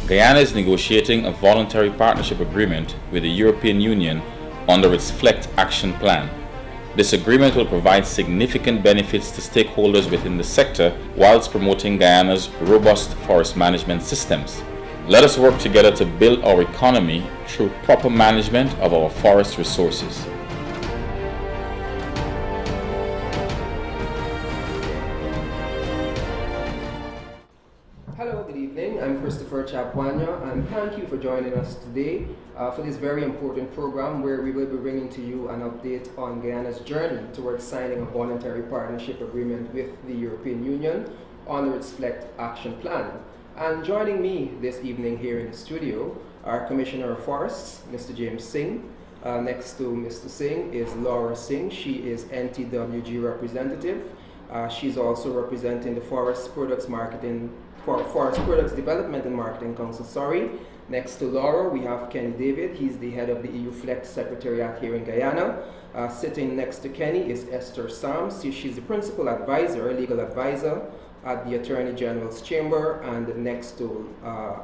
Guyana is negotiating a voluntary partnership agreement with the European Union under its FLEGT Action Plan. This agreement will provide significant benefits to stakeholders within the sector whilst promoting Guyana's robust forest management systems. Let us work together to build our economy through proper management of our forest resources. Hello, good evening. I'm Christopher Chapwanya, and thank you for joining us today for this very important program where we will be bringing to you an update on Guyana's journey towards signing a voluntary partnership agreement with the European Union under its FLEGT Action Plan. And joining me this evening here in the studio are Commissioner of Forests, Mr. James Singh. Next to Mr. Singh is Laura Singh. She is NTWG representative. She's also representing the Forest Products Development and Marketing Council. Next to Laura, we have Kenny David. He's the head of the EU FLEGT Secretariat here in Guyana. Sitting next to Kenny is Esther Sams. She's the principal advisor, legal advisor at the Attorney General's Chamber. And next to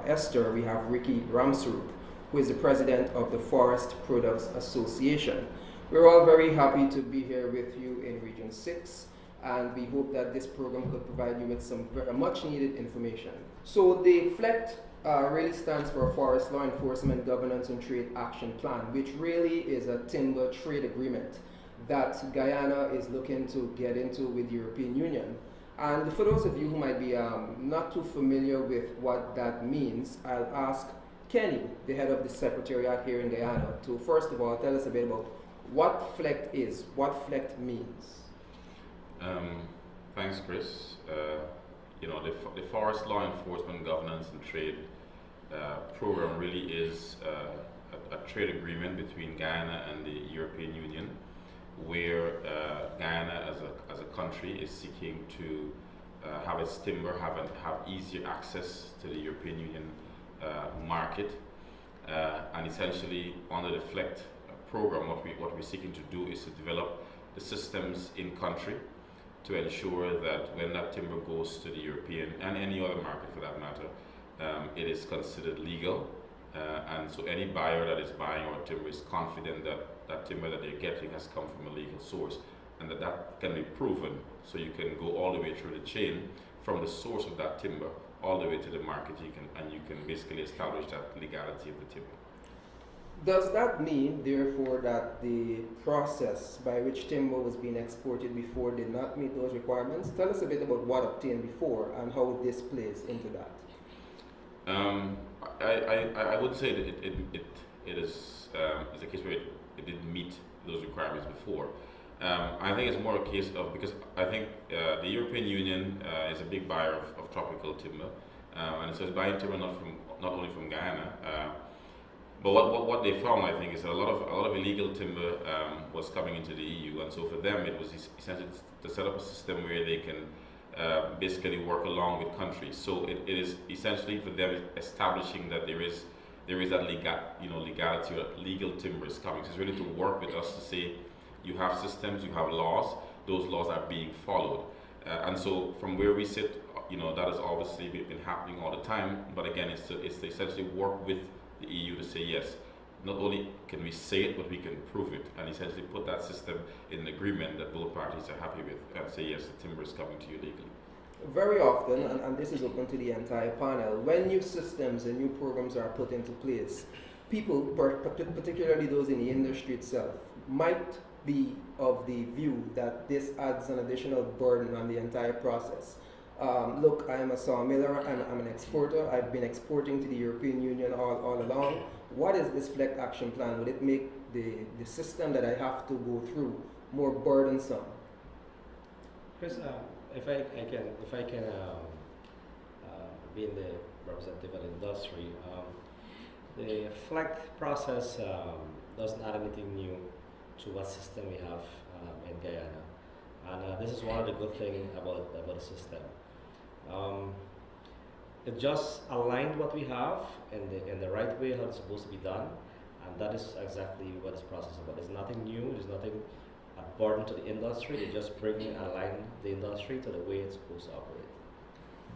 Esther, we have Ricky Ramsrup, who is the president of the Forest Products Association. We're all very happy to be here with you in Region 6. And we hope that this program could provide you with some very much needed information. So the FLEGT really stands for Forest Law Enforcement Governance and Trade Action Plan, which really is a timber trade agreement that Guyana is looking to get into with the European Union. And for those of you who might be not too familiar with what that means, I'll ask Kenny, the head of the Secretariat here in Guyana, to first of all tell us a bit about what FLEGT is, what FLEGT means. Thanks, Chris. The Forest Law Enforcement Governance and Trade program really is a trade agreement between Guyana and the European Union, where Guyana as a country is seeking to have its timber have easier access to the European Union market, and essentially under the FLEGT program, what we're seeking to do is to develop the systems in country to ensure that when that timber goes to the European and any other market for that matter, it is considered legal. And so any buyer that is buying our timber is confident that that timber that they're getting has come from a legal source and that can be proven. So you can go all the way through the chain from the source of that timber all the way to the market. You can basically establish that legality of the timber. Does that mean, therefore, that the process by which timber was being exported before did not meet those requirements? Tell us a bit about what obtained before and how this plays into that. I would say that it is a case where it didn't meet those requirements before. I think it's more a case of, because I think the European Union is a big buyer of tropical timber, and so it's buying timber not only from Guyana. But what they found, I think, is that a lot of illegal timber was coming into the EU, and so for them it was essentially to set up a system where they can basically work along with countries. So it is essentially for them establishing that there is that legality or legal timber is coming. So it's really to work with us to say you have systems, you have laws, those laws are being followed, and so from where we sit, that has obviously been happening all the time. But again, it's to essentially work with the EU to say yes, not only can we say it, but we can prove it, and essentially put that system in an agreement that both parties are happy with, and say yes, the timber is coming to you legally. Very often, and this is open to the entire panel, when new systems and new programs are put into place, people, particularly those in the industry itself, might be of the view that this adds an additional burden on the entire process. Look, I am a sawmiller, I'm an exporter, I've been exporting to the European Union all along. What is this FLEGT Action Plan? Would it make the system that I have to go through more burdensome? Chris, if I can be in the representative of the industry, the FLEGT process doesn't add anything new to what system we have in Guyana. And this is one of the good things about the system. It just aligned what we have in the right way how it's supposed to be done, and that is exactly what this process is about. There's nothing new, there's nothing a burden to the industry. They just bring and align the industry to the way it's supposed to operate.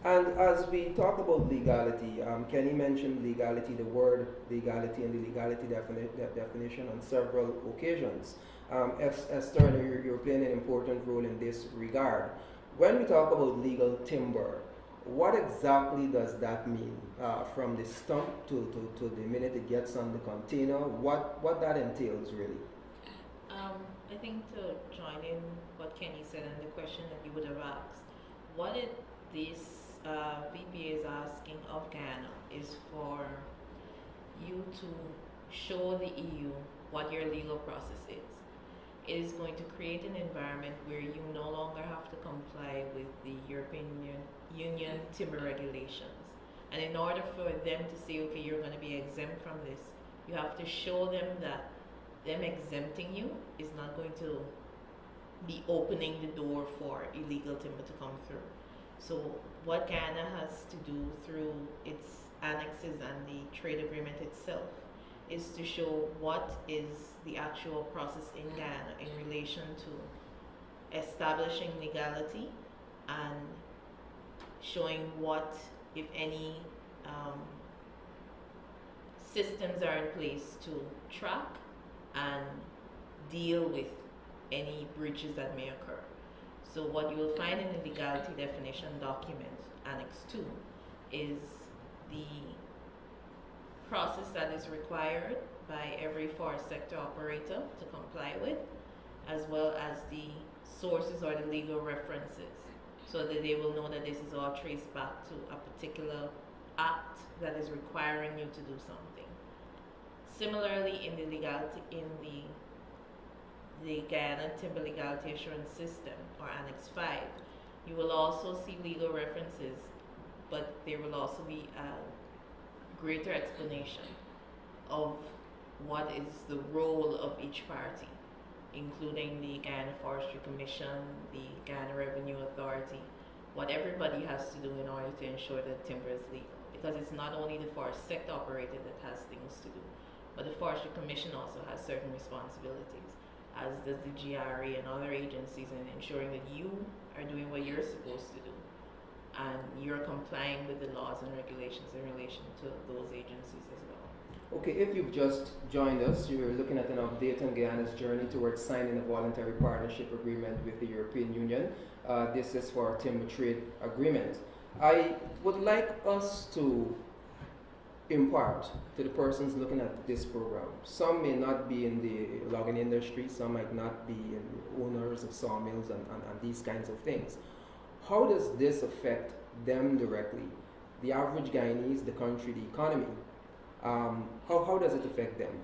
And as we talk about legality, Kenny mentioned legality, the word legality and the legality definition on several occasions. Esther, you're playing an important role in this regard. When we talk about legal timber, what exactly does that mean? From the stump to the minute it gets on the container, what that entails really? I think to join in what Kenny said and the question that you would have asked, what this VPA is asking of Guyana is for you to show the EU what your legal process is. It is going to create an environment where you no longer have to comply with the European Union timber regulations. And in order for them to say, okay, you're going to be exempt from this, you have to show them that them exempting you is not going to be opening the door for illegal timber to come through. So what Guyana has to do through its annexes and the trade agreement itself is to show what is the actual process in Guyana in relation to establishing legality and showing what, if any, systems are in place to track and deal with any breaches that may occur. So what you will find in the legality definition document, Annex 2, is the process that is required by every forest sector operator to comply with, as well as the sources or the legal references, so that they will know that this is all traced back to a particular act that is requiring you to do something. Similarly, in the legality, in the Guyana Timber Legality Assurance System, or Annex 5, you will also see legal references, but there will also be a greater explanation of what is the role of each party, including the Guyana Forestry Commission, the Guyana Revenue Authority, what everybody has to do in order to ensure that timber is legal. Because it's not only the forest sector operator that has things to do, but the Forestry Commission also has certain responsibilities, as does the GRA and other agencies, in ensuring that you are doing what you're supposed to do and you're complying with the laws and regulations in relation to those agencies as well. Okay, if you've just joined us, you're looking at an update on Guyana's journey towards signing a voluntary partnership agreement with the European Union. This is for our timber trade agreement. I would like us to impart to the persons looking at this program. Some may not be in the logging industry, some might not be owners of sawmills and these kinds of things. How does this affect them directly? The average Guyanese, the country, the economy. How does it affect them?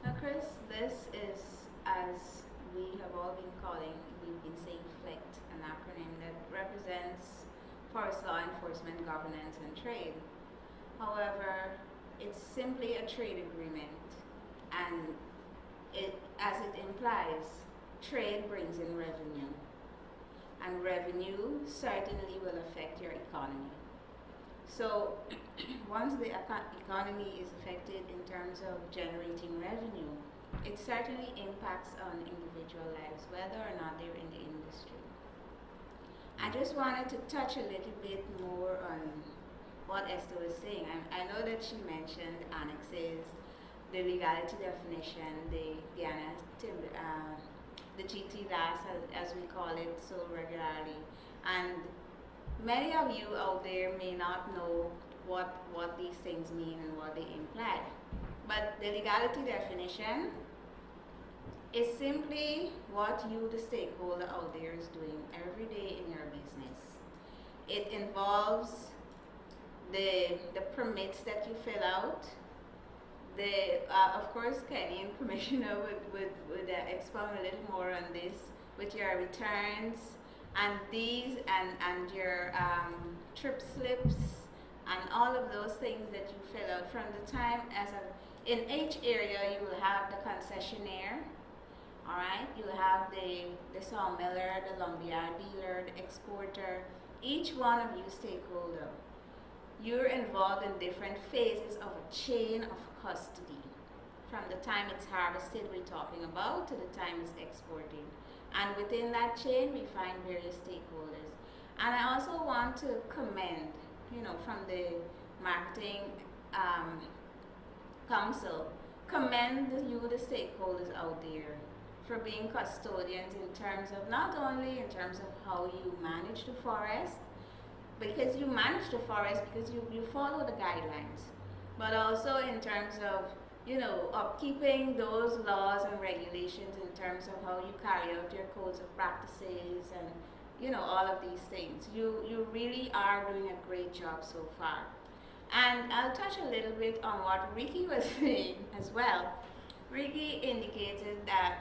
Now, Chris, this is, as we have all been calling, we've been saying FLEGT, an acronym that represents Forest Law Enforcement, Governance, and Trade. However, it's simply a trade agreement, and as it implies, trade brings in revenue, and revenue certainly will affect your economy. So once the economy is affected in terms of generating revenue, it certainly impacts on individual lives, whether or not they're in the industry. I just wanted to touch a little bit more on what Esther was saying. I know that she mentioned annexes, the legality definition, the Guyana timber, the GT-LAS as we call it so regularly, and many of you out there may not know what these things mean and what they imply. But the legality definition is simply what you, the stakeholder out there, is doing every day in your business. It involves the permits that you fill out. Of course, Kenny and Commissioner would expound a little more on this with your returns and these and your trip slips and all of those things that you fill out from the time in each area you will have the concessionaire, all right? You'll have the sawmiller, the lumberyard dealer, the exporter, each one of you stakeholder. You're involved in different phases of a chain of custody. From the time it's harvested, we're talking about, to the time it's exported. And within that chain, we find various stakeholders. And I also want to commend, from the marketing council, commend the stakeholders out there for being custodians in terms of not only in terms of how you manage the forest, because you manage the forest because you follow the guidelines, but also in terms of upkeeping those laws and regulations in terms of how you carry out your codes of practices and all of these things. You really are doing a great job so far. And I'll touch a little bit on what Ricky was saying as well. Ricky indicated that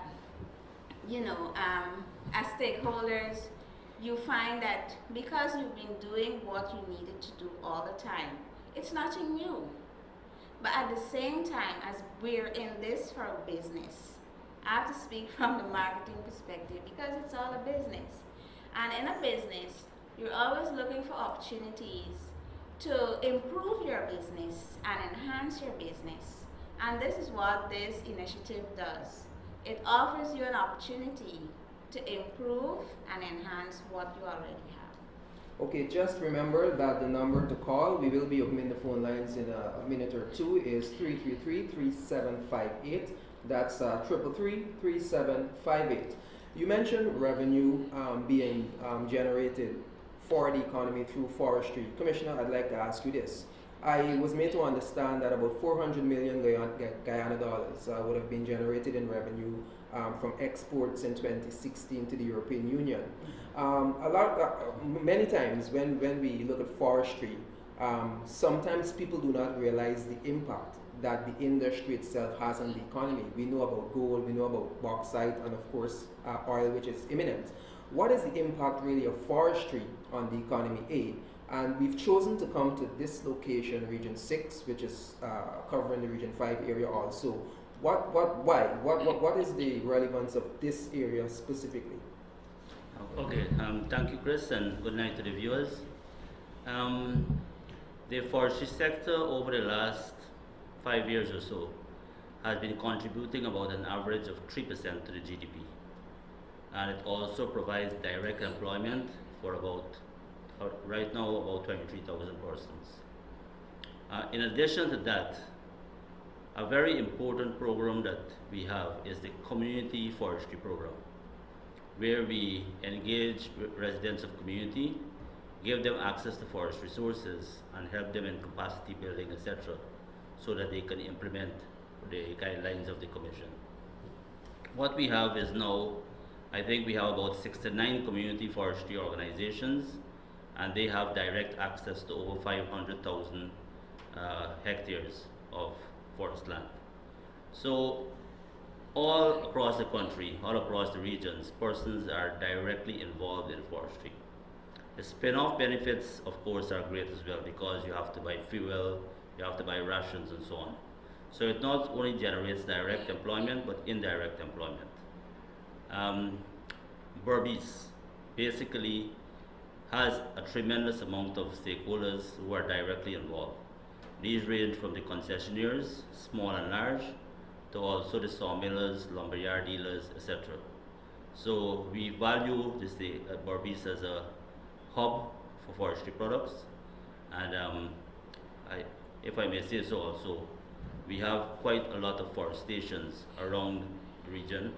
as stakeholders, you find that because you've been doing what you needed to do all the time, it's nothing new. But at the same time, as we're in this for a business, I have to speak from the marketing perspective because it's all a business. And in a business, you're always looking for opportunities to improve your business and enhance your business. And this is what this initiative does. It offers you an opportunity to improve and enhance what you already have. Okay, just remember that the number to call, we will be opening the phone lines in a minute or two, is 333-3758. That's 333-3758. You mentioned revenue being generated for the economy through forestry. Commissioner, I'd like to ask you this. I was made to understand that about 400 million Guyana dollars would have been generated in revenue from exports in 2016 to the European Union. Many times when we look at forestry, sometimes people do not realize the impact that the industry itself has on the economy. We know about gold, we know about bauxite, and of course oil, which is imminent. What is the impact really of forestry on the economy, A? And we've chosen to come to this location, Region 6, which is covering the Region 5 area also. Why? What is the relevance of this area specifically? Okay, thank you, Chris, and good night to the viewers. The forestry sector over the last 5 years or so has been contributing about an average of 3% to the GDP. And it also provides direct employment for right now about 23,000 persons. In addition to that, a very important program that we have is the community forestry program, where we engage residents of community, give them access to forest resources, and help them in capacity building, etc., so that they can implement the guidelines of the Commission. What we have is now, I think we have about 69 community forestry organizations, and they have direct access to over 500,000 hectares of forest land. So all across the country, all across the regions, persons are directly involved in forestry. The spin-off benefits, of course, are great as well because you have to buy fuel, you have to buy rations and so on. So it not only generates direct employment, but indirect employment. Berbice basically has a tremendous amount of stakeholders who are directly involved. These range from the concessionaires, small and large, to also the sawmillers, lumberyard dealers, etc. So we value this Berbice as a hub for forestry products, and if I may say so also, we have quite a lot of forestations around the region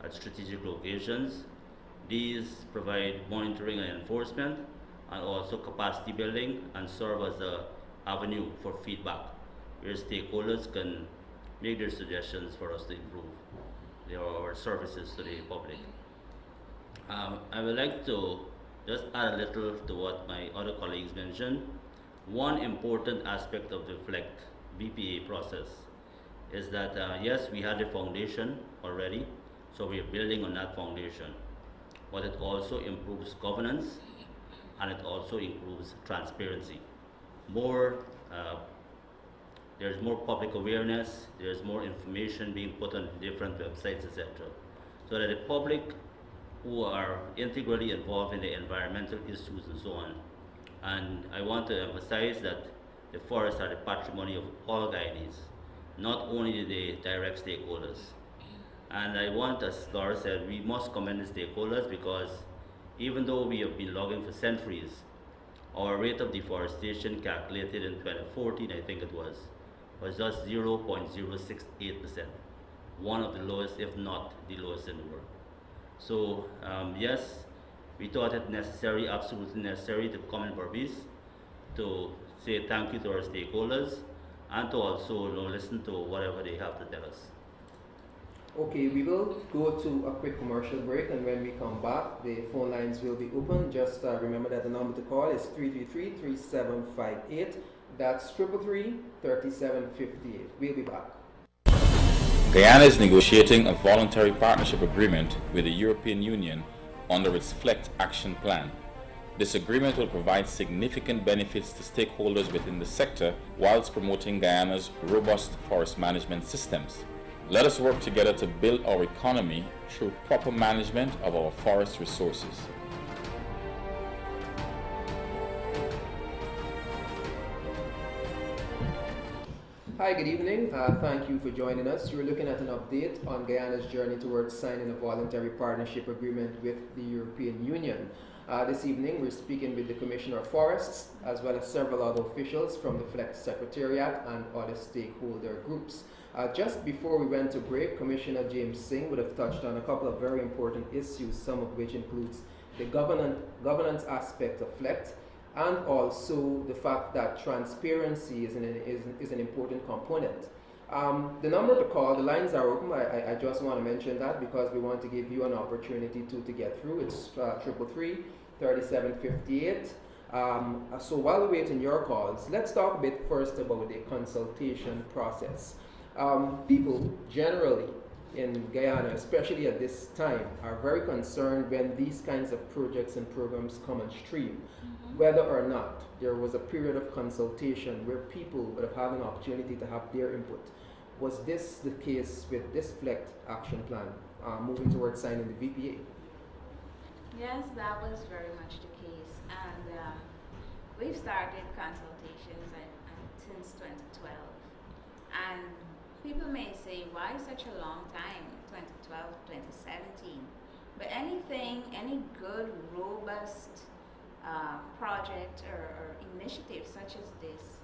at strategic locations. These provide monitoring and enforcement, and also capacity building, and serve as an avenue for feedback, where stakeholders can make their suggestions for us to improve our services to the public. I would like to just add a little to what my other colleagues mentioned. One important aspect of the FLEGT BPA process is that yes, we had a foundation already, so we are building on that foundation, but it also improves governance, and it also improves transparency. There's more public awareness, there's more information being put on different websites, etc., so that the public who are integrally involved in the environmental issues and so on. And I want to emphasize that the forests are the patrimony of all Guyanese, not only the direct stakeholders. And I want, as Laura said, we must commend the stakeholders because even though we have been logging for centuries, our rate of deforestation calculated in 2014, I think it was just 0.068%, one of the lowest, if not the lowest in the world. So yes, we thought it necessary, absolutely necessary, to come in Berbice to say thank you to our stakeholders and to also listen to whatever they have to tell us. Okay, we will go to a quick commercial break, and when we come back, the phone lines will be open. Just remember that the number to call is 333-3758. That's 333-3758. We'll be back. Guyana is negotiating a voluntary partnership agreement with the European Union under its FLEGT Action Plan. This agreement will provide significant benefits to stakeholders within the sector whilst promoting Guyana's robust forest management systems. Let us work together to build our economy through proper management of our forest resources. Hi, good evening. Thank you for joining us. You're looking at an update on Guyana's journey towards signing a voluntary partnership agreement with the European Union. This evening, we're speaking with the Commissioner of Forests, as well as several other officials from the FLEGT Secretariat and other stakeholder groups. Just before we went to break, Commissioner James Singh would have touched on a couple of very important issues, some of which includes the governance aspect of FLEGT, and also the fact that transparency is an important component. The number to call, the lines are open. I just want to mention that because we want to give you an opportunity to get through. It's 333-3758. So while we're waiting your calls, let's talk a bit first about the consultation process. People generally in Guyana, especially at this time, are very concerned when these kinds of projects and programs come on stream, whether or not there was a period of consultation where people would have had an opportunity to have their input. Was this the case with this FLEGT Action Plan, moving towards signing the VPA? Yes, that was very much the case, and we've started consultations since 2012, and people may say, why such a long time, 2012, 2017? But any good, robust project or initiative such as this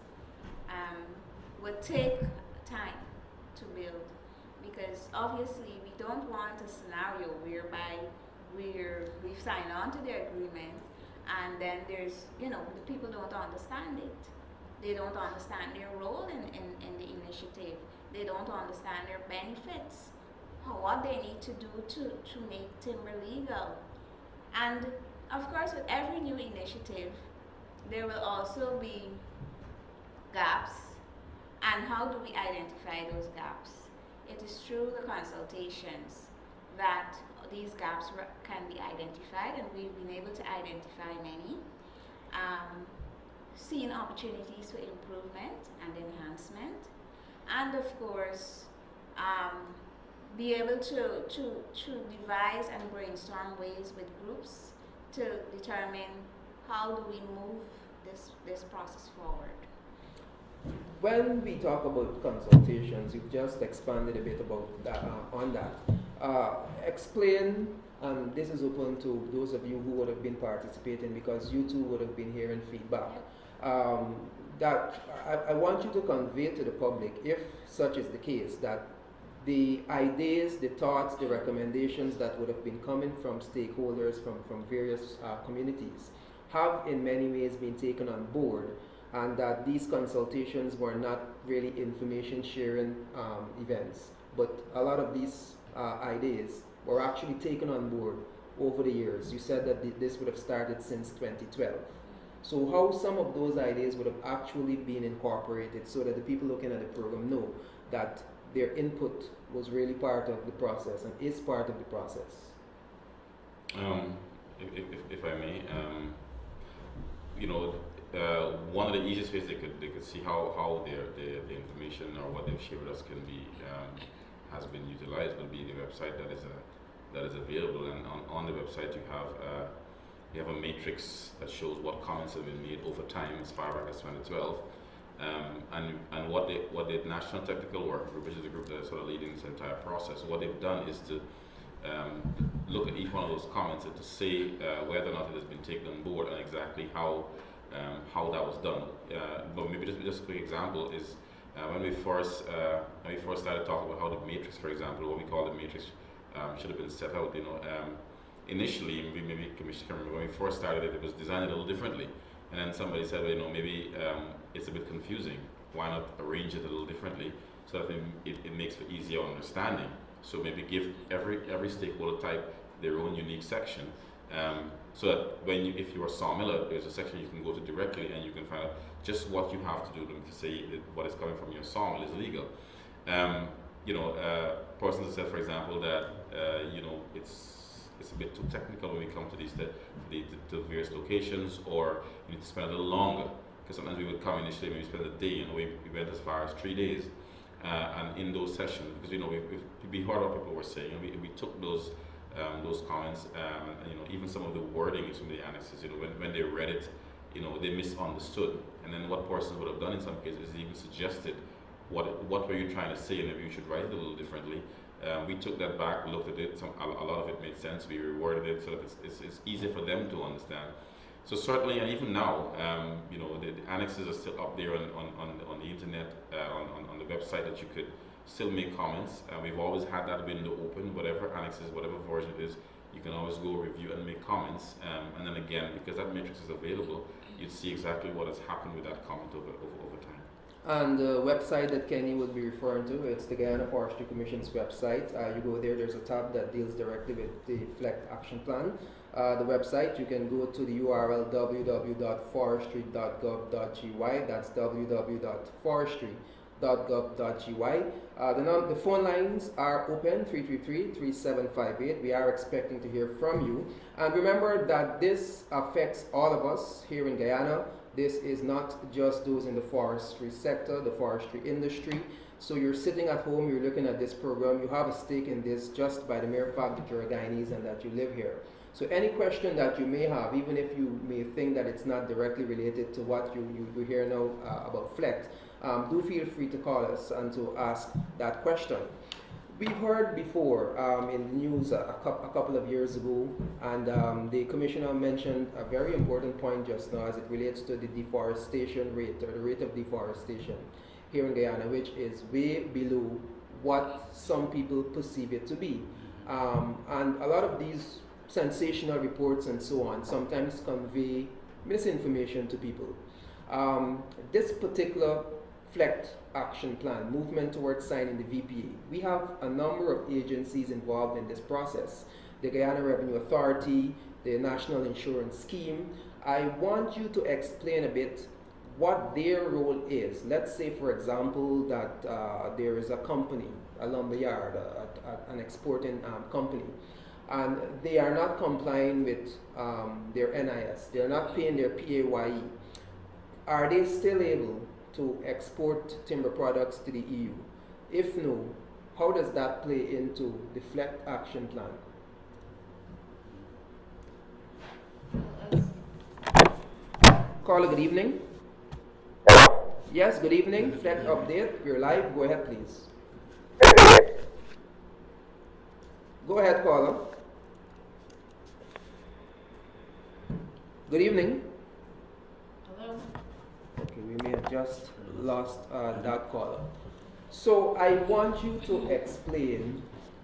would take time to build, because obviously we don't want a scenario whereby we've signed on to the agreement and then there's, the people don't understand it. They don't understand their role in the initiative. They don't understand their benefits, what they need to do to make timber legal. And of course, with every new initiative, there will also be gaps. And how do we identify those gaps? It is through the consultations that these gaps can be identified, and we've been able to identify many. Seeing opportunities for improvement and enhancement, and of course, be able to devise and brainstorm ways with groups to determine how do we move this process forward. When we talk about consultations, you've just expanded a bit about that, on that. Explain, and this is open to those of you who would have been participating, because you too would have been hearing feedback. That I want you to convey to the public, if such is the case, that the ideas, the thoughts, the recommendations that would have been coming from stakeholders from various communities have in many ways been taken on board, and that these consultations were not really information sharing events, but a lot of these ideas were actually taken on board over the years. You said that this would have started since 2012. So how some of those ideas would have actually been incorporated so that the people looking at the program know that their input was really part of the process and is part of the process? If I may, one of the easiest ways they could see how the information or what they've shared with us can be has been utilized will be the website that is available, and on the website you have a matrix that shows what comments have been made over time as far back as 2012, and what the National Technical Work Group, which is the group that is sort of leading this entire process, what they've done is to look at each one of those comments and to say whether or not it has been taken on board and exactly how that was done. But maybe just a quick example is when we first started talking about how the matrix, for example, what we call the matrix, should have been set out. Initially, maybe Commissioner can remember when we first started it, it was designed a little differently, and then somebody said, well, maybe it's a bit confusing. Why not arrange it a little differently so that it makes for easier understanding? So maybe give every stakeholder type their own unique section, so that if you're a sawmiller, there's a section you can go to directly and you can find out just what you have to do to say that what is coming from your sawmill is legal. Persons have said, for example, that it's a bit too technical when we come to the various locations, or you need to spend a little longer, because sometimes we would come initially, maybe spend a day, we went as far as 3 days. And in those sessions, because we heard what people were saying, and we took those comments, and even some of the wording in some of the annexes, when they read it, they misunderstood, and then what persons would have done in some cases is even suggested what were you trying to say, and maybe you should write it a little differently. We took that back, looked at it, a lot of it made sense, we reworded it so that it's easier for them to understand. So certainly, and even now, the annexes are still up there on the internet, on the website, that you could still make comments. We've always had that window open, whatever annexes, whatever version it is, you can always go review and make comments. And then again, because that matrix is available, you'd see exactly what has happened with that comment over time. And the website that Kenny would be referring to, it's the Guyana Forestry Commission's website. You go there's a tab that deals directly with the FLEGT Action Plan. The website, you can go to the URL www.forestry.gov.gy. That's www.forestry.gov.gy. The phone lines are open, 333-3758. We are expecting to hear from you. And remember that this affects all of us here in Guyana. This is not just those in the forestry sector, the forestry industry. So you're sitting at home, you're looking at this program, you have a stake in this just by the mere fact that you're a Guyanese and that you live here. So any question that you may have, even if you may think that it's not directly related to what you hear now about FLEGT, do feel free to call us and to ask that question. We've heard before in the news a couple of years ago, and the Commissioner mentioned a very important point just now as it relates to the deforestation rate, or the rate of deforestation here in Guyana, which is way below what some people perceive it to be. And a lot of these sensational reports and so on sometimes convey misinformation to people. This particular FLEGT Action Plan, movement towards signing the VPA, we have a number of agencies involved in this process. The Guyana Revenue Authority, the National Insurance Scheme. I want you to explain a bit what their role is. Let's say, for example, that there is a company, a lumber yard, an exporting company, and they are not complying with their NIS. They are not paying their PAYE. Are they still able to export timber products to the EU? If no, how does that play into the FLEGT Action Plan? Carla, good evening. Yes, good evening. FLEGT update. You're live. Go ahead, please. Go ahead, Carla. Good evening. Hello. Okay, we may have just lost that caller. So I want you to explain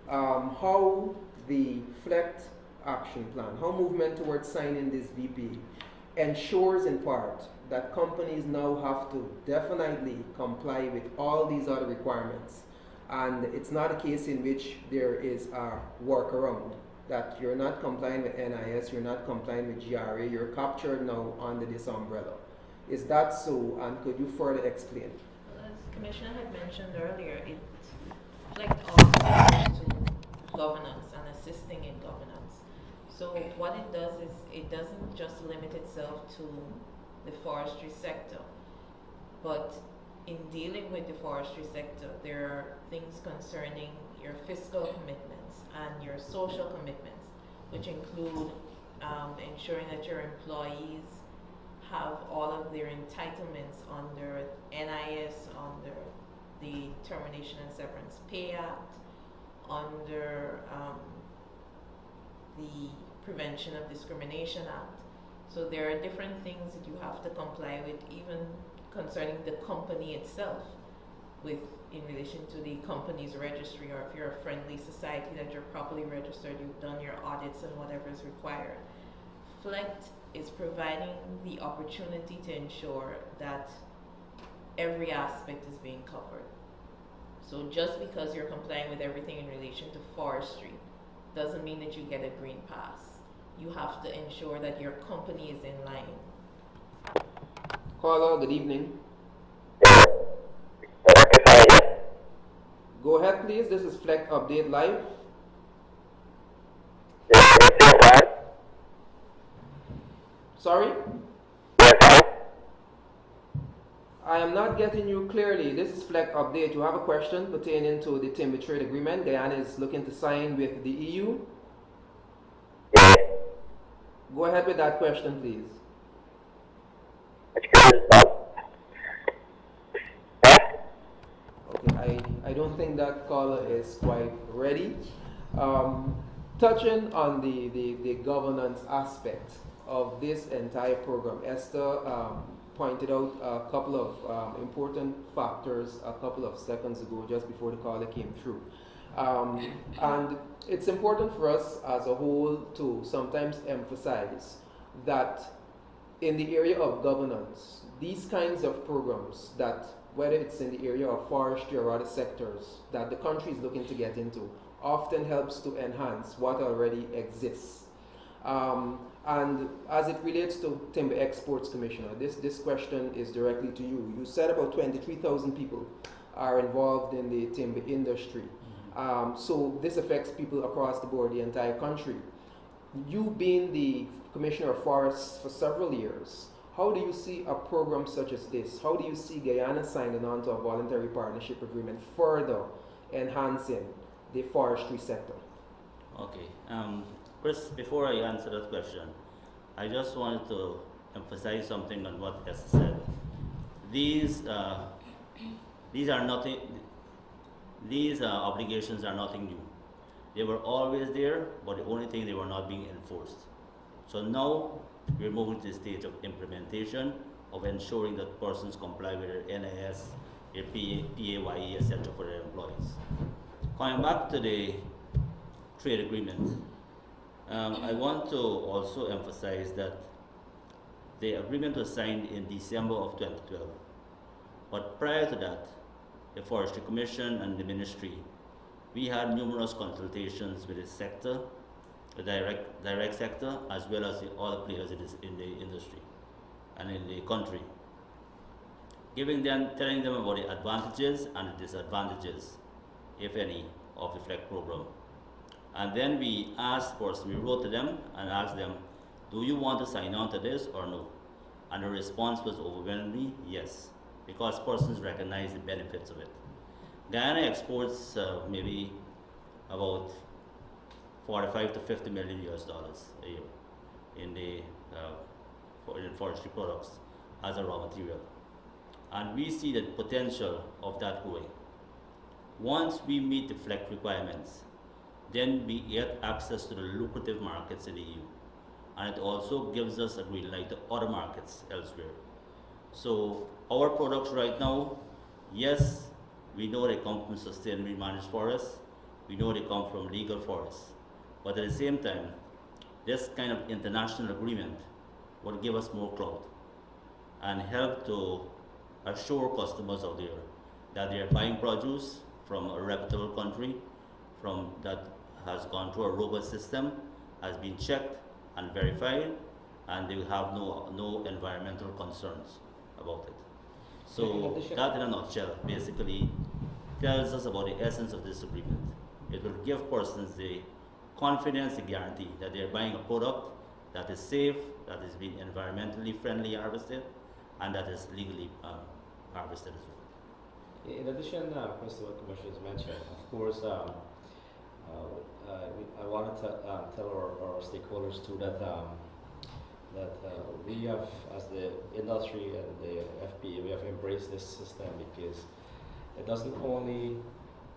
how the FLEGT Action Plan, how movement towards signing this VP ensures in part that companies now have to definitely comply with all these other requirements. And it's not a case in which there is a workaround, that you're not complying with NIS, you're not complying with GRA, you're captured now under this umbrella. Is that so, and could you further explain? Well, as the Commissioner had mentioned earlier, it reflects also to governance and assisting in governance. So what it does is it doesn't just limit itself to the forestry sector, but in dealing with the forestry sector, there are things concerning your fiscal commitments and your social commitments, which include ensuring that your employees have all of their entitlements under NIS, under the Termination and Severance Pay Act, under the Prevention of Discrimination Act. So there are different things that you have to comply with, even concerning the company itself, with in relation to the company's registry, or if you're a friendly society that you're properly registered, you've done your audits and whatever is required. FLEGT is providing the opportunity to ensure that every aspect is being covered. So just because you're complying with everything in relation to forestry doesn't mean that you get a green pass. You have to ensure that your company is in line. Caller, good evening. Go ahead, please. This is FLEGT Update Live. Sorry? I am not getting you clearly. This is FLEGT Update. You have a question pertaining to the Timber Trade Agreement Guyana is looking to sign with the EU? Go ahead with that question, please. Okay, I don't think that caller is quite ready. Touching on the governance aspect of this entire program, Esther pointed out a couple of important factors a couple of seconds ago, just before the caller came through. And it's important for us as a whole to sometimes emphasize that in the area of governance, these kinds of programs, that whether it's in the area of forestry or other sectors that the country is looking to get into, often helps to enhance what already exists. And as it relates to Timber Exports Commissioner, this question is directly to you. You said about 23,000 people are involved in the timber industry. So this affects people across the board, the entire country. You being the Commissioner of Forests for several years, how do you see a program such as this? How do you see Guyana signing on to a voluntary partnership agreement further enhancing the forestry sector? Okay. Chris, before I answer that question, I just wanted to emphasize something on what Esther said. These are nothing. These obligations are nothing new. They were always there, but the only thing, they were not being enforced. So now we're moving to the stage of implementation, of ensuring that persons comply with their NIS, their PAYE, etc. for their employees. Coming back to the trade agreement, I want to also emphasize that the agreement was signed in December of 2012. But prior to that, the Forestry Commission and the Ministry, we had numerous consultations with the sector, the direct sector, as well as the other players in the industry and in the country, telling them about the advantages and the disadvantages, if any, of the FLEGT program. And then we wrote to them and asked them, do you want to sign on to this or no? And the response was overwhelmingly yes, because persons recognize the benefits of it. Guyana exports maybe about 45 to 50 million US dollars a year in forestry products as a raw material. And we see the potential of that growing. Once we meet the FLEGT requirements, then we get access to the lucrative markets in the EU. And it also gives us a green light to other markets elsewhere. So our products right now, yes, we know they come from sustainably managed forests. We know they come from legal forests. But at the same time, this kind of international agreement will give us more clout and help to assure customers out there that they are buying produce from a reputable country, from that has gone through a robust system, has been checked and verified, and they will have no environmental concerns about it. So that, in a nutshell, basically tells us about the essence of this agreement. It will give persons the confidence, the guarantee that they are buying a product that is safe, that is being environmentally friendly harvested, and that is legally harvested as well. In addition, Chris, to what Commissioner has mentioned, of course, I wanted to tell our stakeholders too that we have, as the industry and the FPA, we have embraced this system because it doesn't only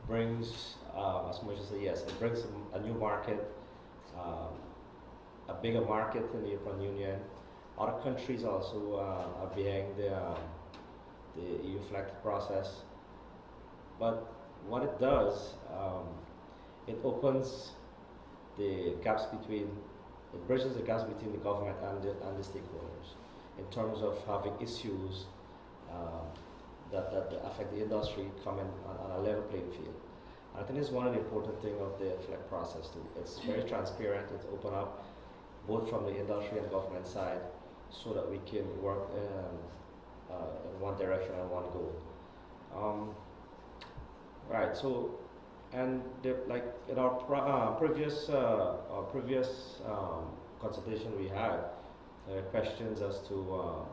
brings, as much as yes, it brings a new market a bigger market in the European Union. Other countries also are behind the EU FLEGT process. But what it does, it opens the gaps between, it bridges the gaps between the government and the stakeholders in terms of having issues that affect the industry coming on a level playing field. I think it's one of the important things of the FLEGT process too. It's very transparent, it's open up both from the industry and government side so that we can work in one direction and one goal. Right, so, and like in our previous consultation we had, questions as to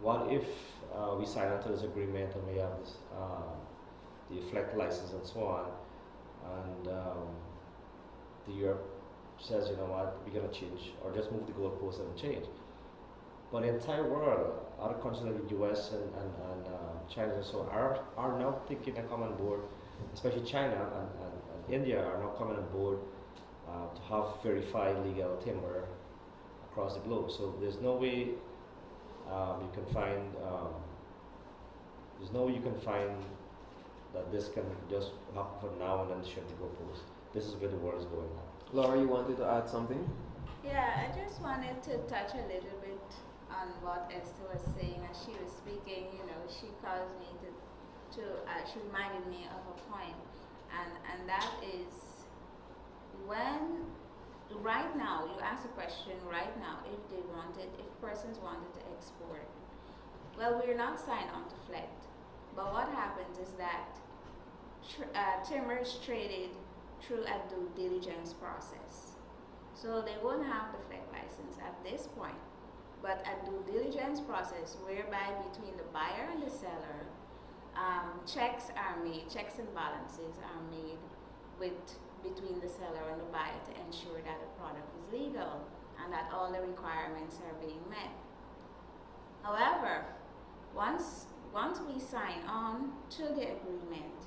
what if we sign onto this agreement and we have this, the FLEGT license and so on, and the Europe says, you know what, we're going to change, or just move the goalposts and change. But the entire world, other countries like the US and China and so on, are now thinking to come on board, especially China and India are now coming on board to have verified legal timber across the globe. So there's no way you can find that this can just happen from now and then shift the goalposts. This is where the world is going now. Laura, you wanted to add something? Yeah, I just wanted to touch a little bit on what Esther was saying as she was speaking. You know, she caused me she reminded me of a point, and that is when right now you ask a question right now if persons wanted to export. Well, we're not signed on to FLEGT, but what happens is that timber is traded through a due diligence process. So they won't have the FLEGT license at this point, but a due diligence process whereby between the buyer and the seller, checks and balances are made between the seller and the buyer to ensure that the product is legal and that all the requirements are being met. However, once we sign on to the agreement,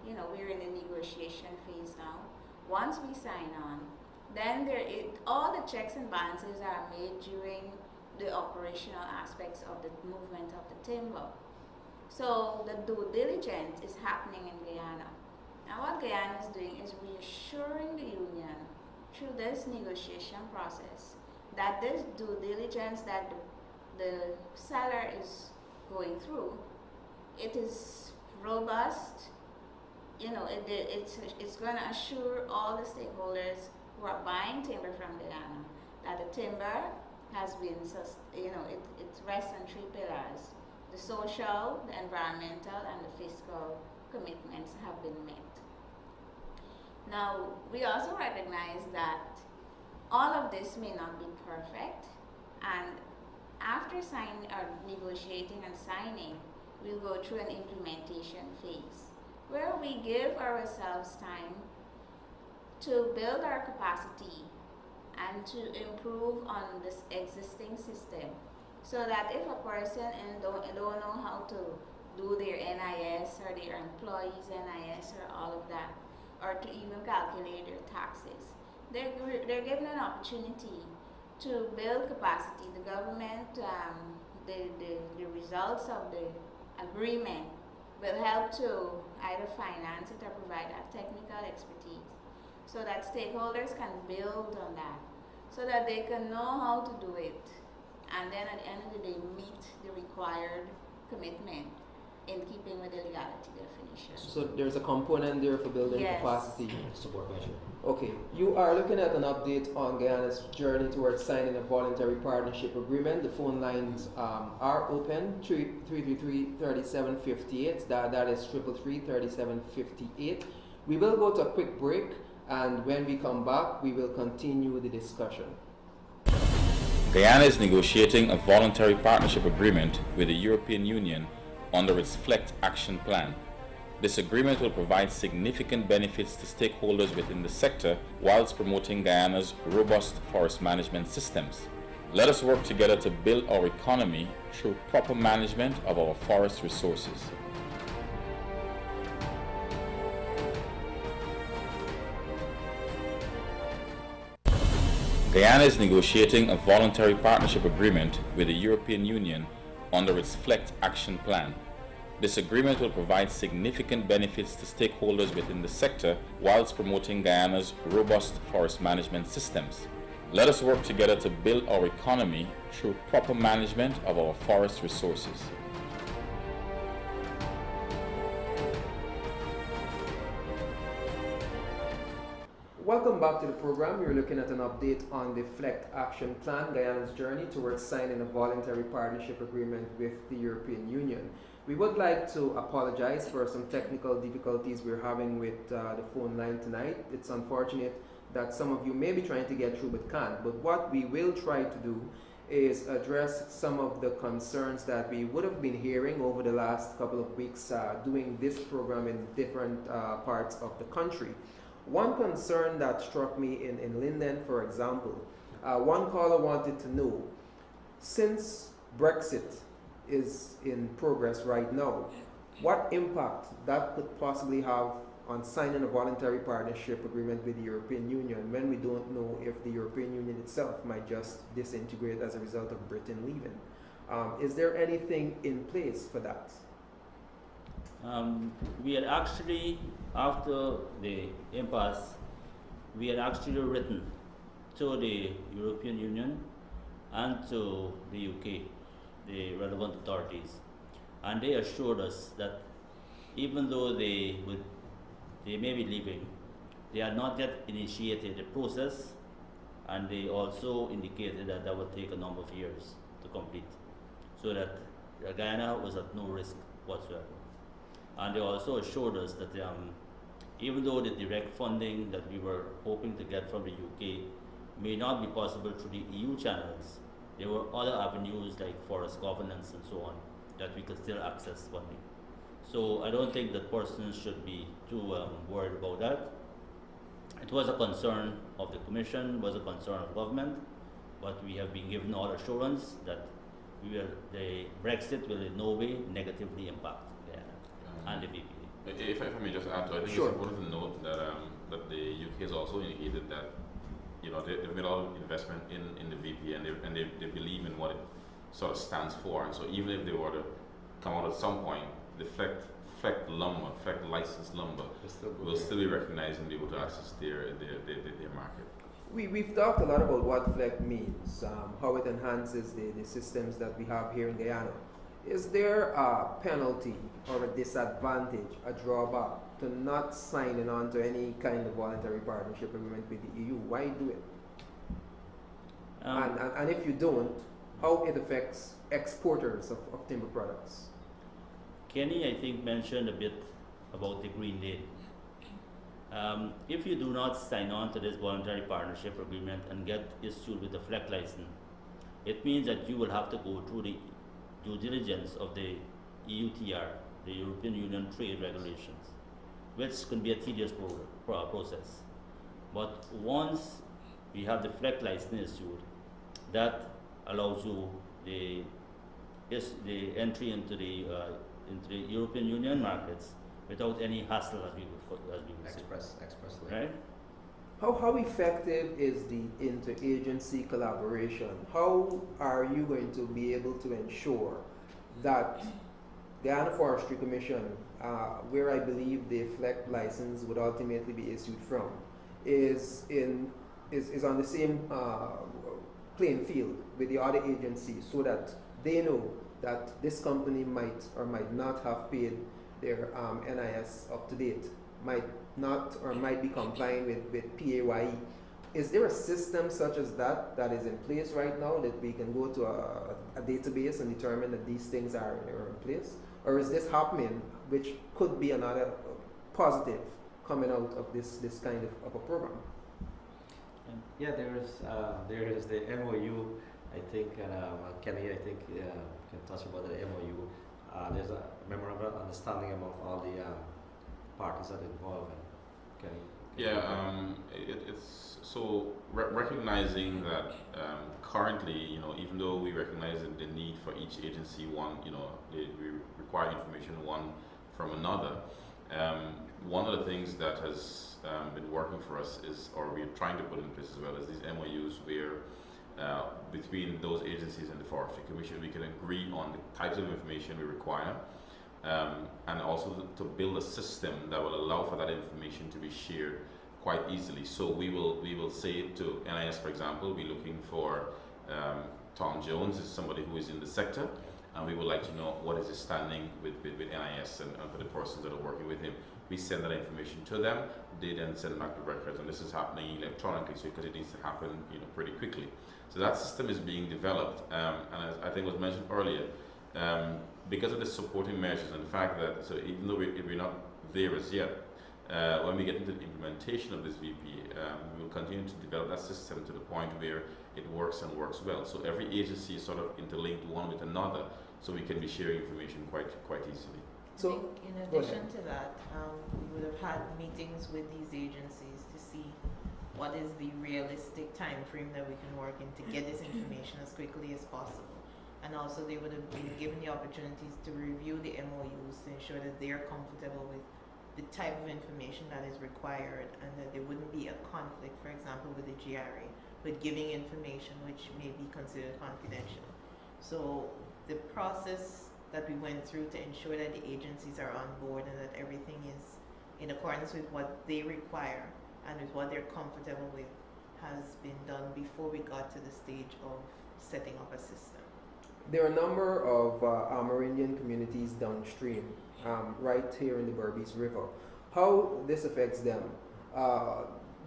you know, we're in the negotiation phase now. Once we sign on, then all the checks and balances are made during the operational aspects of the movement of the timber. So the due diligence is happening in Guyana. Now what Guyana is doing is reassuring the union through this negotiation process that this due diligence that the seller is going through, it is robust. You know, it's going to assure all the stakeholders who are buying timber from Guyana that the timber has been, it rests on three pillars. The social, the environmental, and the fiscal commitments have been met. Now, we also recognize that all of this may not be perfect, and after signing or negotiating and signing, we'll go through an implementation phase where we give ourselves time to build our capacity and to improve on this existing system, so that if a person don't know how to do their NIS or their employees' NIS or all of that, or to even calculate their taxes, they're given an opportunity to build capacity. The government, the results of the agreement will help to either finance it or provide that technical expertise, so that stakeholders can build on that, so that they can know how to do it, and then at the end of the day meet the required commitment in keeping with the legality definition. So there's a component there for building Yes. capacity. Support measure. Okay, you are looking at an update on Guyana's journey towards signing a voluntary partnership agreement. The phone lines are open, 333-3758, that is 333-3758. We will go to a quick break, and when we come back, we will continue the discussion. Guyana is negotiating a voluntary partnership agreement with the European Union under its FLEGT Action Plan. This agreement will provide significant benefits to stakeholders within the sector whilst promoting Guyana's robust forest management systems. Let us work together to build our economy through proper management of our forest resources. Guyana is negotiating a voluntary partnership agreement with the European Union under its FLEGT Action Plan. This agreement will provide significant benefits to stakeholders within the sector whilst promoting Guyana's robust forest management systems. Let us work together to build our economy through proper management of our forest resources. Welcome back to the program. We're looking at an update on the FLEGT Action Plan, Guyana's journey towards signing a voluntary partnership agreement with the European Union. We would like to apologize for some technical difficulties we're having with the phone line tonight. It's unfortunate that some of you may be trying to get through but can't. But what we will try to do is address some of the concerns that we would have been hearing over the last couple of weeks doing this program in different parts of the country. One concern that struck me in Linden, for example, one caller wanted to know, since Brexit is in progress right now, what impact that could possibly have on signing a voluntary partnership agreement with the European Union when we don't know if the European Union itself might just disintegrate as a result of Britain leaving. Is there anything in place for that? We had actually, after the impasse, we had actually written to the European Union and to the UK, the relevant authorities, and they assured us that even though they may be leaving, they had not yet initiated the process, and they also indicated that that would take a number of years to complete, so that Guyana was at no risk whatsoever. And they also assured us that even though the direct funding that we were hoping to get from the UK may not be possible through the EU channels, there were other avenues like forest governance and so on that we could still access funding. So I don't think that persons should be too worried about that. It was a concern of the Commission, was a concern of government, but we have been given all assurance that the Brexit will in no way negatively impact and the VPA. If I may just add to, I think Sure. it's important to note that that the UK has also indicated that they've made a lot of investment in the VPA and they believe in what it sort of stands for, and so even if they were to come out at some point, the FLEGT lumber, FLEGT licensed lumber will still be recognized and be able to access their market. We've talked a lot about what FLEGT means, how it enhances the systems that we have here in Guyana. Is there a penalty or a disadvantage, a drawback to not signing on to any kind of voluntary partnership agreement with the EU? Why do it? And if you don't, how it affects exporters of timber products? Kenny, I think, mentioned a bit about the Green Deal. If you do not sign on to this voluntary partnership agreement and get issued with a FLEGT license, it means that you will have to go through the due diligence of the EUTR, the European Union Trade Regulations, which can be a tedious process. But once we have the FLEGT license issued, that allows you the entry into the European Union markets without any hassle, as we would say. Expressly. Right? How effective is the interagency collaboration? How are you going to be able to ensure that the Guyana Forestry Commission, where I believe the FLEGT license would ultimately be issued from, is on the same playing field with the other agencies, so that they know that this company might or might not have paid their NIS up to date, might not or might be complying with PAYE. Is there a system such as that is in place right now, that we can go to a database and determine that these things are in place? Or is this happening, which could be another positive coming out of this kind of a program? Yeah, there is the MOU, I think, and Kenny, I think, can touch about the MOU. There's a memorandum of understanding among all the parties that are involved. Kenny? Yeah, it's so recognizing that currently, even though we recognize the need for each agency, we require information one from another. one of the things that has been working for us is, or we're trying to put in place as well, is these MOUs where between those agencies and the Forestry Commission, we can agree on the types of information we require, and also to build a system that will allow for that information to be shared quite easily. So we will say to NIS, for example, we're looking for Tom Jones is somebody who is in the sector, and we would like to know what is his standing with NIS and for the persons that are working with him. We send that information to them, they then send back the records, and this is happening electronically, so because it needs to happen, pretty quickly. So that system is being developed, and as I think was mentioned earlier, because of the supporting measures and the fact that, so even though we're not there as yet, when we get into the implementation of this VP, we will continue to develop that system to the point where it works and works well. So every agency is sort of interlinked one with another, so we can be sharing information quite easily. I think in addition to that, we would have had meetings with these agencies to see what is the realistic time frame that we can work in to get this information as quickly as possible. And also they would have been given the opportunities to review the MOUs to ensure that they are comfortable with the type of information that is required and that there wouldn't be a conflict, for example, with the GRA, with giving information which may be considered confidential. So the process that we went through to ensure that the agencies are on board and that everything is in accordance with what they require and with what they're comfortable with has been done before we got to the stage of setting up a system. There are a number of Amerindian communities downstream, right here in the Berbice River. How this affects them?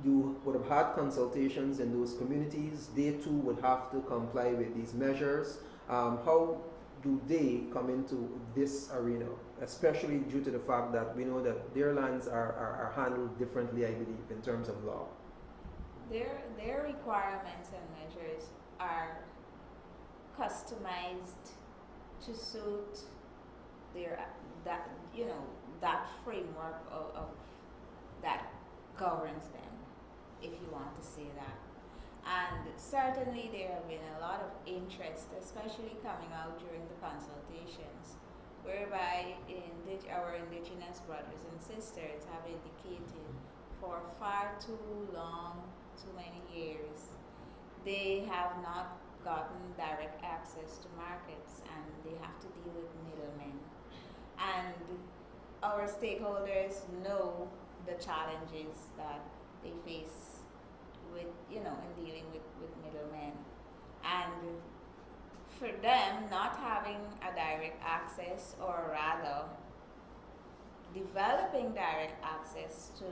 You would have had consultations in those communities. They too would have to comply with these measures. How do they come into this arena, especially due to the fact that we know that their lands are handled differently, I believe, in terms of law? Their requirements and measures are customized to suit that framework of that governs them, if you want to say that. And certainly there have been a lot of interest, especially coming out during the consultations, whereby our indigenous brothers and sisters have indicated for far too long, too many years, they have not gotten direct access to markets and they have to deal with middlemen. And our stakeholders know the challenges that they face with, in dealing with middlemen. And for them, not having a direct access, or rather developing direct access to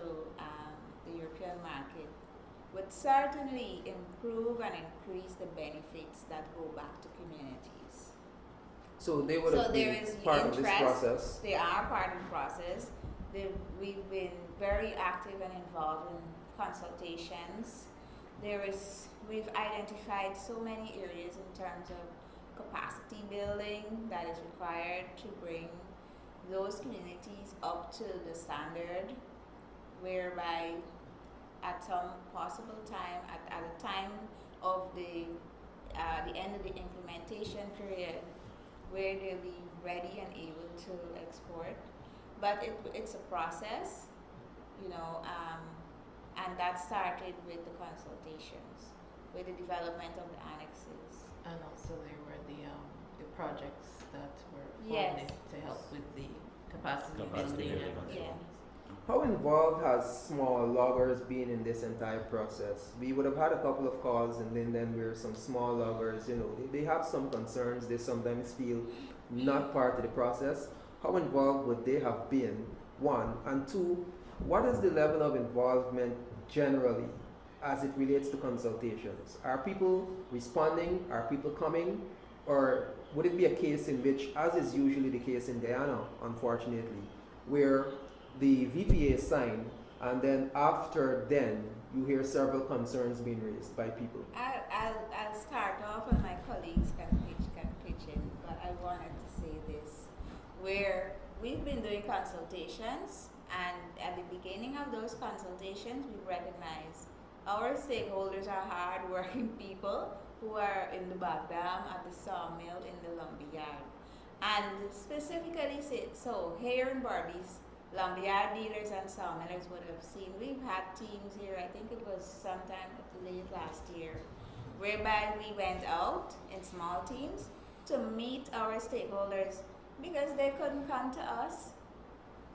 the European market would certainly improve and increase the benefits that go back to communities. So they would have there been is part of interest. this process. They are part of the process. We've been very active and involved in consultations. We've identified so many areas in terms of capacity building that is required to bring those communities up to the standard, whereby at some possible time, at the time of the end of the implementation period, where they'll be ready and able to export. But it's a process, and that started with the consultations, with the development of the annexes. And also there were the projects that were Yes. funded to help with the capacity Capacity building. building. Yeah. How involved has small loggers been in this entire process? We would have had a couple of calls, and then where some small loggers, they have some concerns. They sometimes feel not part of the process. How involved would they have been? One, and two, what is the level of involvement generally as it relates to consultations? Are people responding? Are people coming? Or would it be a case in which, as is usually the case in Guyana, unfortunately, where the VPA is signed, and then after then, you hear several concerns being raised by people? I'll start off, and my colleagues can pitch in, but I wanted to say this, where we've been doing consultations, and at the beginning of those consultations, we recognize our stakeholders are hard-working people who are in the back dam, at the sawmill, in the lumber yard. And specifically, so here in Berbice, lumberyard dealers and sawmillers would have seen. We've had teams here, I think it was sometime late last year, whereby we went out in small teams to meet our stakeholders because they couldn't come to us.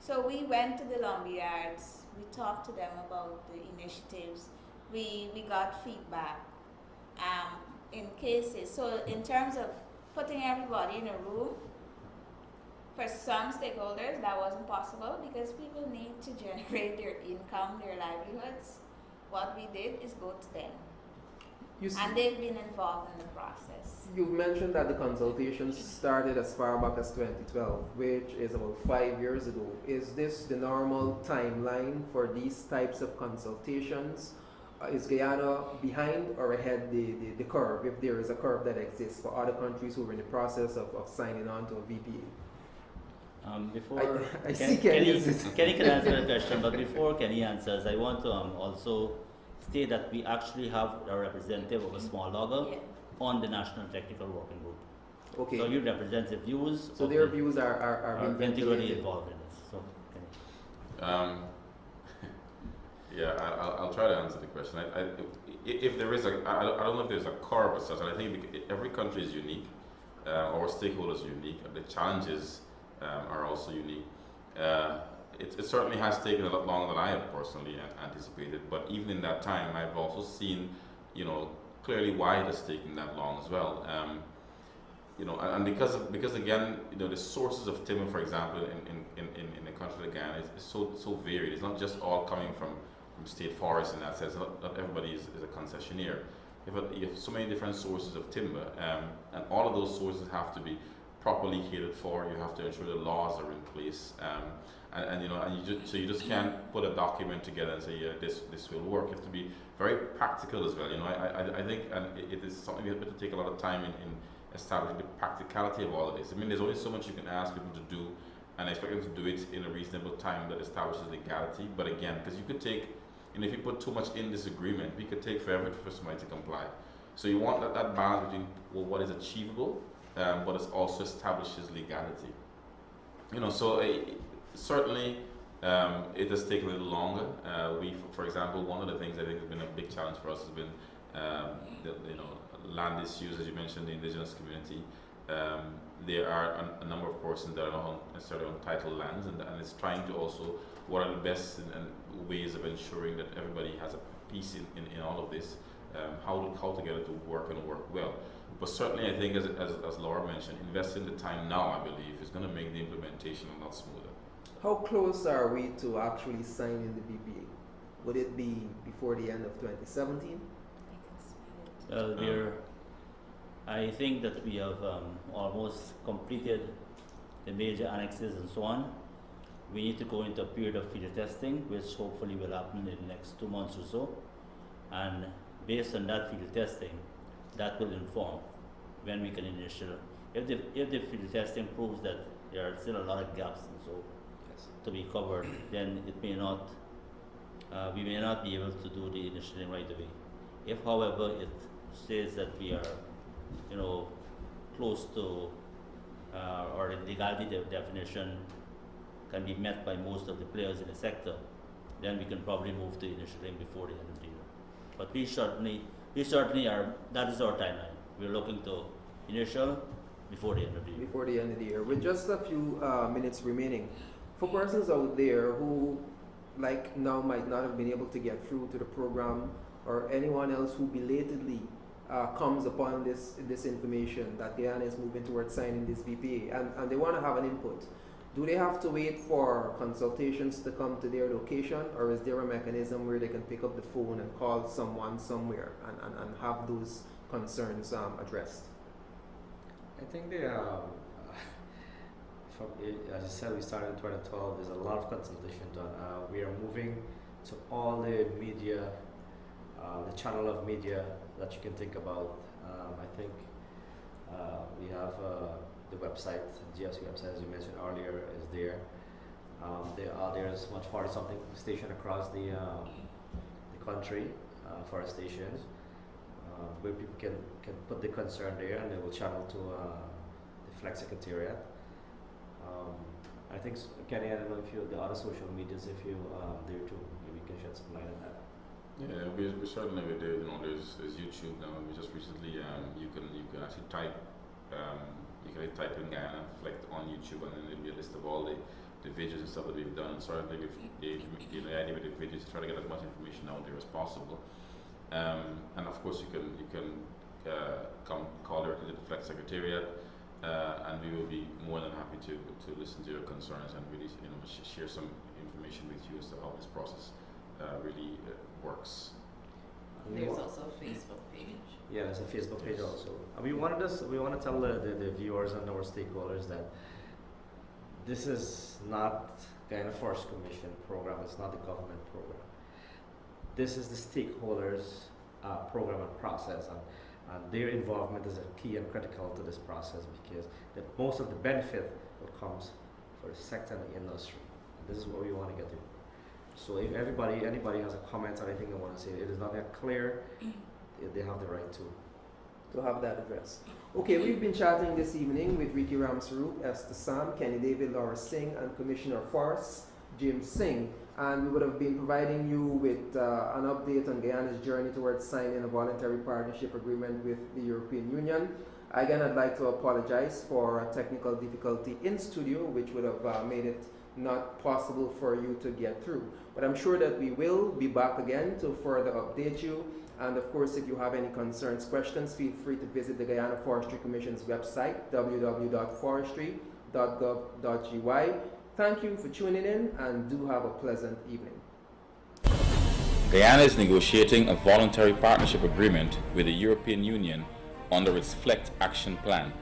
So we went to the lumberyards, we talked to them about the initiatives, we got feedback in cases. So in terms of putting everybody in a room, for some stakeholders that wasn't possible because people need to generate their income, their livelihoods. What we did is go to them. And they've been involved in the process. You've mentioned that the consultations started as far back as 2012, which is about 5 years ago. Is this the normal timeline for these types of consultations? Is Guyana behind or ahead the curve, if there is a curve that exists for other countries who are in the process of signing on to a VPA? Before I see Kenny Kenny can answer the question, but before Kenny answers, I want to also state that we actually have a representative of a small logger on the National Technical Working Group. Okay. So you represent the views. So their views are being integrally ventilated. involved in this. So, Kenny. Yeah, I'll try to answer the question. If there is I don't know if there's a curve or such. I think every country is unique, our stakeholders are unique, and the challenges are also unique. It certainly has taken a lot longer than I have personally anticipated, but even in that time, I've also seen, clearly why it has taken that long as well. And because again, the sources of timber, for example, in a country like Guyana is so varied. It's not just all coming from state forests in that sense. Not everybody is a concessionaire. You have so many different sources of timber, and all of those sources have to be properly catered for. You have to ensure the laws are in place, and you just can't put a document together and say, yeah, this will work. You have to be very practical as well. I think, and it is something we have to take a lot of time in establishing the practicality of all of this. I mean, there's only so much you can ask people to do, and expect them to do it in a reasonable time that establishes legality. But again, because you could take, if you put too much in this agreement, we could take forever for somebody to comply. So you want that balance between what is achievable, but it also establishes legality. So certainly it has taken a little longer. For example, one of the things I think has been a big challenge for us has been land issues, as you mentioned, the indigenous community. There are a number of persons that are not necessarily on title lands, and it's trying to also, what are the best and ways of ensuring that everybody has a piece in all of this, how to get it to work and work well. But certainly I think, as Laura mentioned, investing the time now, I believe, is going to make the implementation a lot smoother. How close are we to actually signing the VPA? Would it be before the end of 2017? I think that we have almost completed the major annexes and so on. We need to go into a period of field testing, which hopefully will happen in the next 2 months or so. And based on that field testing, that will inform when we can initial. If the field testing proves that there are still a lot of gaps and so to be covered, then it may not. We may not be able to do the initialing right away. If, however, it says that we are, close to, or the legality definition can be met by most of the players in the sector, then we can probably move to initialing before the end of the year. But we certainly are. That is our timeline. We're looking to initial before the end of the year. Before the end of the year. With just a few minutes remaining, for persons out there who, like now, might not have been able to get through to the program, or anyone else who belatedly comes upon this information that Guyana is moving towards signing this VPA, and they want to have an input, do they have to wait for consultations to come to their location, or is there a mechanism where they can pick up the phone and call someone somewhere and have those concerns addressed? I think as you said, we started in 2012. There's a lot of consultation done. We are moving to all the media, the channel of media that you can think about. I think we have the website, GFC website, as you mentioned earlier, is there. There's much 40-something station across the country, forest stations, where people can put the concern there, and they will channel to the FLEGT Secretariat. I think, Kenny, I don't know if you, the other social medias, if you there too, maybe you can shed some light on that. Yeah, we certainly we do. You know, there's YouTube now. We just recently you can actually type type in Guyana FLEGT on YouTube, and then there'll be a list of all the videos and stuff that we've done. And certainly the idea with the videos is try to get as much information out there as possible. And of course you can come call directly to the FLEGT Secretariat, and we will be more than happy to listen to your concerns and really share some information with you as to how this process really works. There's also a Facebook page. Yeah, there's a Facebook page also. And we want to tell the viewers and our stakeholders that this is not Guyana Forest Commission program. It's not the government program. This is the stakeholders' program and process, and their involvement is a key and critical to this process, because most of the benefit comes for the sector and the industry. And this is what we want to get to. So if anybody has a comment or anything they want to say, it is not that clear, they have the right to have that address. Okay, we've been chatting this evening with Ricky Ramsaroop, Esther Sam, Kenny David, Laura Singh, and Commissioner of Forests, Jim Singh. And we would have been providing you with an update on Guyana's journey towards signing a voluntary partnership agreement with the European Union. Again, I'd like to apologize for a technical difficulty in studio, which would have made it not possible for you to get through. But I'm sure that we will be back again to further update you. And of course, if you have any concerns, questions, feel free to visit the Guyana Forestry Commission's website, www.forestry.gov.gy. Thank you for tuning in, and do have a pleasant evening. Guyana is negotiating a voluntary partnership agreement with the European Union under its FLEGT Action Plan.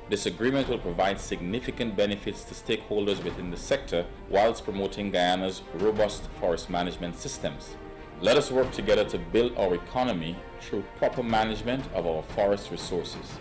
This agreement will provide significant benefits to stakeholders within the sector whilst promoting Guyana's robust forest management systems. Let us work together to build our economy through proper management of our forest resources.